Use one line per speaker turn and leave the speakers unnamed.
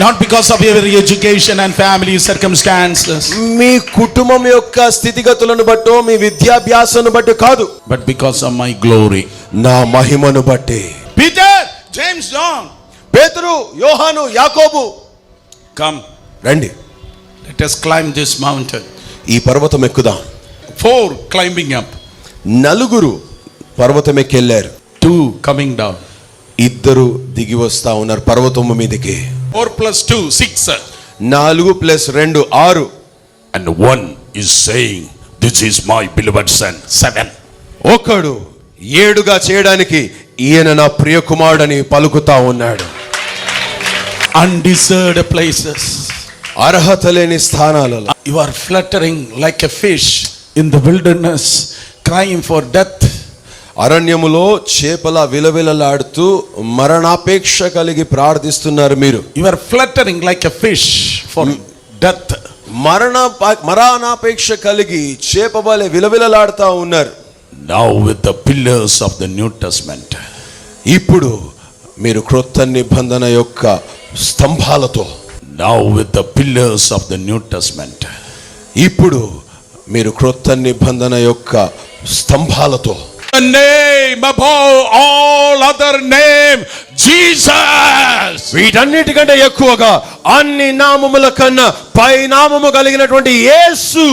Not because of your education and family circumstances.
మీ కుటుంబం యొక్క స్థితిగతులను బట్టో మీ విద్యాభ్యాసాన్ని బట్టి కాదు.
But because of my glory.
నా మహిమను బట్టి.
Peter, James, John.
పేతురు, యోహాను, యాకోబు.
Come.
రండి.
Let us climb this mountain.
ఈ పర్వతం ఎక్కుదాం.
4 climbing up.
4 పర్వతం ఎక్కెళ్ళారు.
2 coming down.
2 దిగి వస్తా ఉన్నారు పర్వతం మీదకి.
4 + 2 6.
4 + 2 6.
And one is saying, this is my beloved son. 7.
ఒకడు 7గా చేయడానికి ఈయన నా ప్రియ కుమారుడని పలుకుతా ఉన్నాడు.
Undeserved places.
అర్హత లేని స్థానాలలో.
You are fluttering like a fish in the wilderness, crying for death.
అరణ్యములో చేపల విలవిలలాడుతూ మరణాపేక్ష కలిగి ప్రార్థిస్తున్నారు మీరు.
You are fluttering like a fish for death.
మరణాపేక్ష కలిగి చేప వలె విలవిలలాడుతా ఉన్నారు.
Now with the pillars of the New Testament.
ఇప్పుడు మీరు క్రొత్త నిబంధన యొక్క స్తంభాలతో.
Now with the pillars of the New Testament.
ఇప్పుడు మీరు క్రొత్త నిబంధన యొక్క స్తంభాలతో.
The name above all other name, Jesus.
వీటన్నిటికంటే ఎక్కువగా అన్ని నామముల కన్నా పై నామము కలిగినటువంటి యేసు.